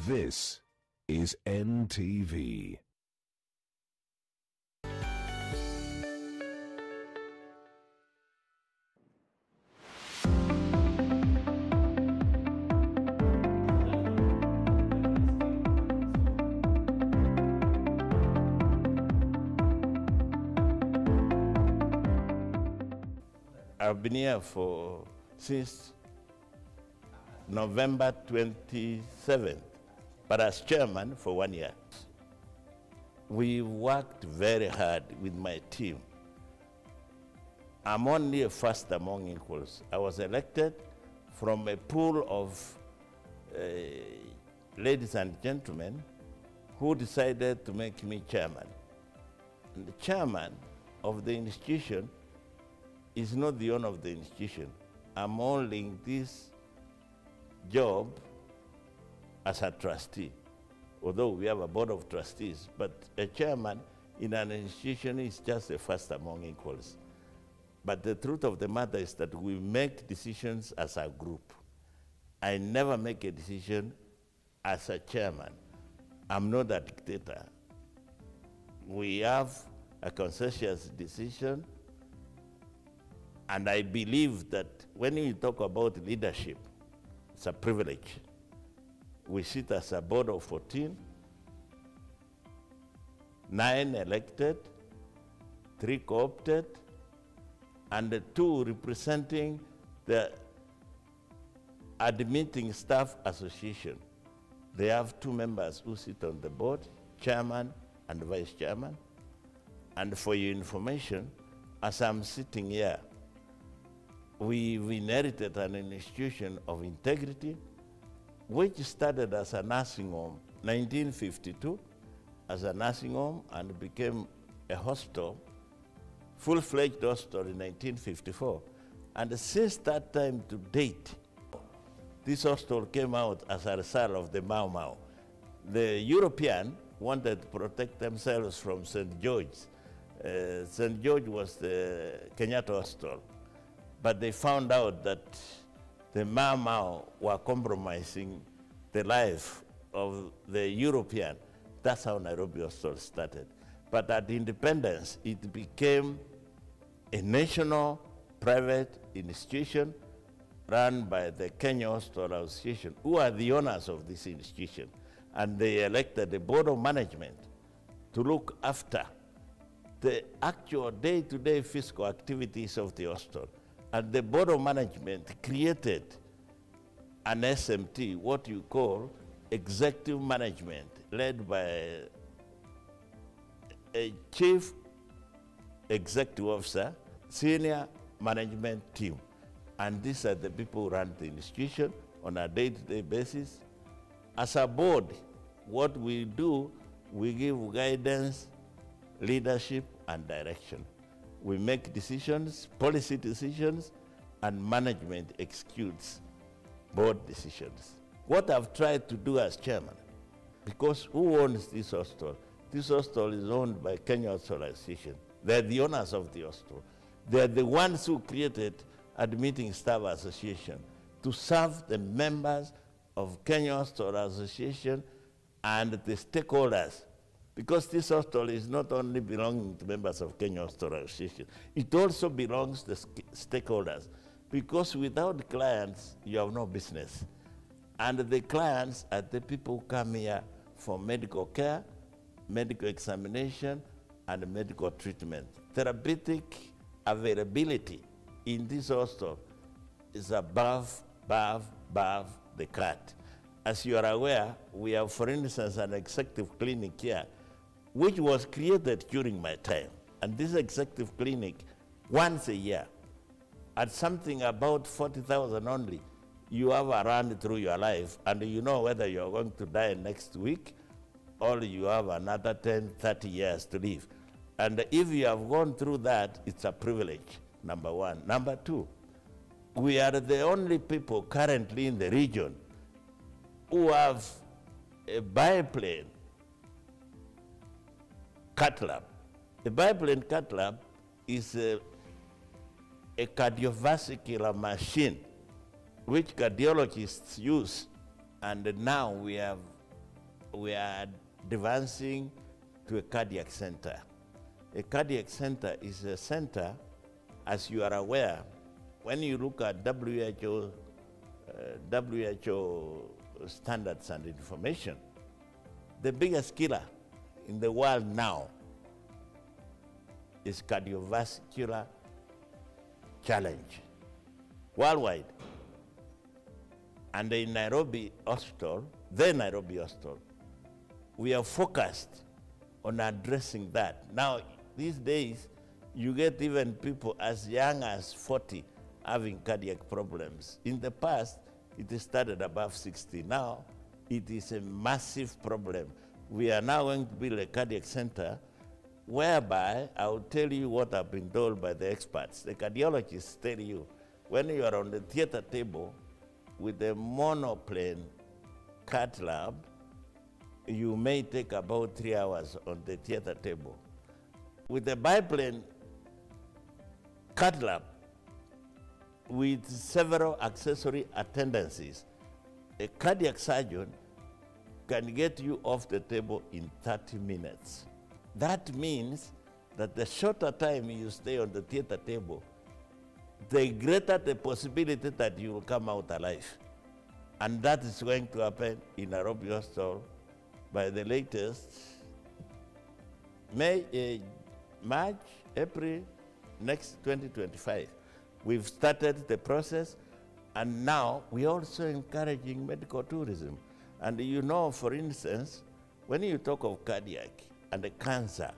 This is NTV. I've been here since November 27th, but as chairman for 1 year. We worked very hard with my team. I'm only a first among equals. I was elected from a pool of ladies and gentlemen who decided to make me chairman. And the chairman of the institution is not the owner of the institution. I'm holding this job as a trustee, although we have a board of trustees, but a chairman in an institution is just a first among equals. But the truth of the matter is that we make decisions as a group. I never make a decision as a chairman. I'm not a dictator. We have a consensus decision, and I believe that when you talk about leadership, it's a privilege. We sit as a board of 14, 9 elected, 3 co-opted, and 2 representing the Admitting Staff Association. They have 2 members who sit on the board, chairman and vice chairman. And for your information, as I'm sitting here, we've inherited an institution of integrity, which started as a nursing home, 1952, as a nursing home, and became a hospital, full-fledged hospital in 1954. And since that time to date, this hospital came out as a result of the Mau Mau. The European wanted to protect themselves from St. George's. St. George was the Kenyatta hospital. But they found out that the Mau Mau were compromising the life of the European. That's how Nairobi Hospital started. But at independence, it became a national private institution run by the Kenya Hospital Association, who are the owners of this institution. And they elected the board of management to look after the actual day-to-day fiscal activities of the hospital. And the board of management created an SMT, what you call executive management, led by a chief executive officer, senior management team. And these are the people who run the institution on a day-to-day basis. As a board, what we do, we give guidance, leadership, and direction. We make decisions, policy decisions, and management executes board decisions. What I've tried to do as chairman, because who owns this hospital? This hospital is owned by Kenya Hospital Association. They're the owners of the hospital. They're the ones who created Admitting Staff Association to serve the members of Kenya Hospital Association and the stakeholders. Because this hospital is not only belonging to members of Kenya Hospital Association, it also belongs to stakeholders. Because without clients, you have no business. And the clients are the people who come here for medical care, medical examination, and medical treatment. Therapeutic availability in this hospital is above the cut. As you are aware, we have, for instance, an executive clinic here, which was created during my time. And this executive clinic, once a year, at something about 40,000 only, you have a run through your life, and you know whether you're going to die next week, or you have another 10, 30 years to live. And if you have gone through that, it's a privilege, number one. Number two, we are the only people currently in the region who have a biplane cath lab. The biplane cath lab is a cardiovascular machine which cardiologists use, and now we have we are advancing to a cardiac center. A cardiac center is a center, as you are aware, when you look at WHO standards and information, the biggest killer in the world now is cardiovascular challenge worldwide. And in Nairobi Hospital, we are focused on addressing that. Now, these days, you get even people as young as 40 having cardiac problems. In the past, it started above 60. Now, it is a massive problem. We are now going to build a cardiac center whereby I will tell you what I've been told by the experts. The cardiologists tell you, when you are on the theater table with a monoplane cath lab, you may take about 3 hours on the theater table. With a biplane cath lab, with several accessory attendances, a cardiac surgeon can get you off the table in 30 minutes. That means that the shorter time you stay on the theater table, the greater the possibility that you will come out alive. And that is going to happen in Nairobi Hospital by the latest March, April, next 2025. We've started the process, and now we're also encouraging medical tourism. And you know, for instance, when you talk of cardiac and the cancer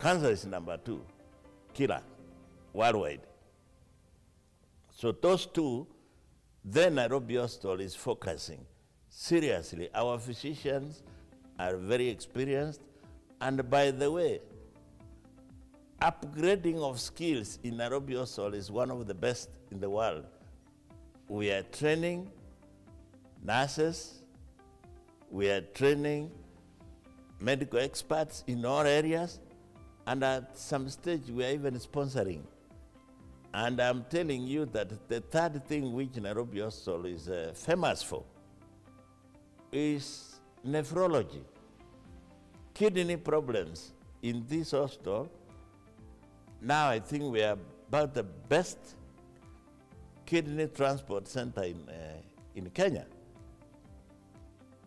is number 2 killer worldwide. So those two, then Nairobi Hospital is focusing seriously. Our physicians are very experienced, and by the way, upgrading of skills in Nairobi Hospital is one of the best in the world. We are training nurses, we are training medical experts in all areas, and at some stage we are even sponsoring. And I'm telling you that the third thing which Nairobi Hospital is famous for is nephrology. Kidney problems in this hospital. Now I think we are about the best kidney transport center in Kenya.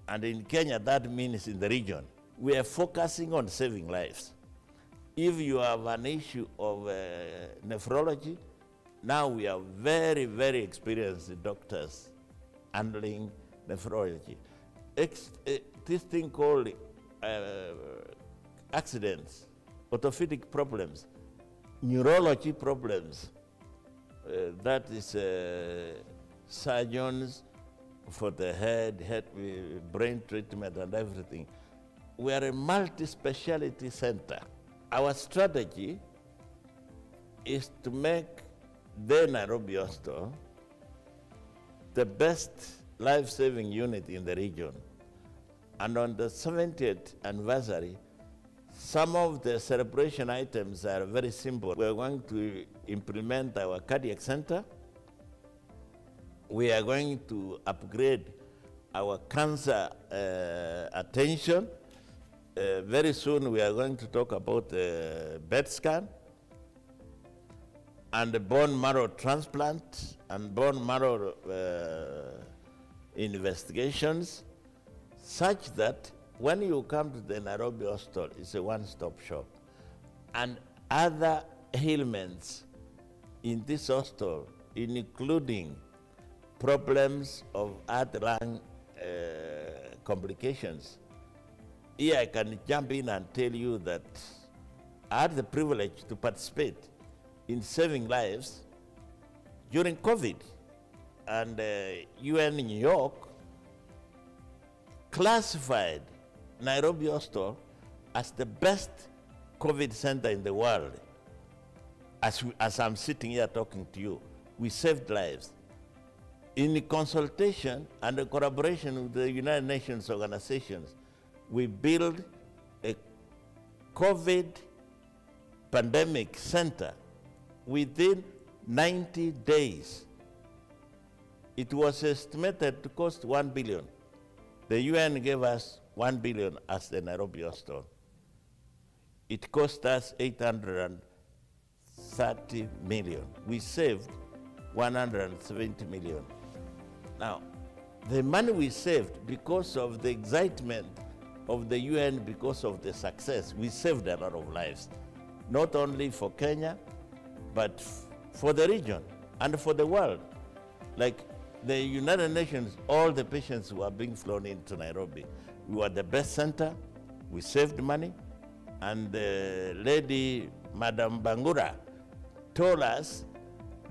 And in Kenya, that means in the region. We are focusing on saving lives. If you have an issue of nephrology, now we are very, very experienced doctors handling nephrology. This thing called accidents, orthopedic problems, neurology problems, that is surgeons for the head, brain treatment and everything. We are a multi-speciality center. Our strategy is to make the Nairobi Hospital the best life-saving unit in the region. And on the 70th anniversary, some of the celebration items are very simple. We're going to implement our cardiac center. We are going to upgrade our cancer attention. Very soon we are going to talk about PET scan and the bone marrow transplant and bone marrow investigations, such that when you come to the Nairobi Hospital, it's a one-stop shop. And other ailments in this hospital, including problems of heart-lung complications. Here I can jump in and tell you that I had the privilege to participate in saving lives during COVID. And UN New York classified Nairobi Hospital as the best COVID center in the world. As I'm sitting here talking to you, we saved lives. In consultation and a collaboration with the United Nations organizations, we built a COVID pandemic center within 90 days. It was estimated to cost $1 billion. The UN gave us 1 billion as the Nairobi hospital. It cost us 830 million. We saved 170 million. Now, the money we saved because of the excitement of the UN, because of the success, we saved a lot of lives, not only for Kenya, but for the region and for the world. Like the United Nations, all the patients were being flown into Nairobi. We were the best center, we saved money, and the lady, Madam Bangura, told us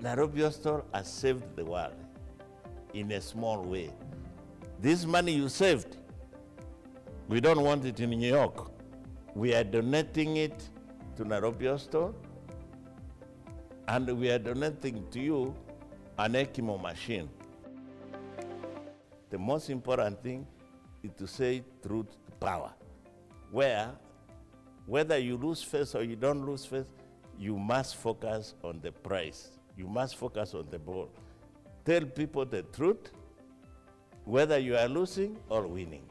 Nairobi Hospital has saved the world in a small way. This money you saved, we don't want it in New York. We are donating it to Nairobi Hospital, and we are donating to you an ECMO machine. The most important thing is to say truth to power, where whether you lose face or you don't lose face, you must focus on the prize. You must focus on the ball. Tell people the truth, whether you are losing or winning.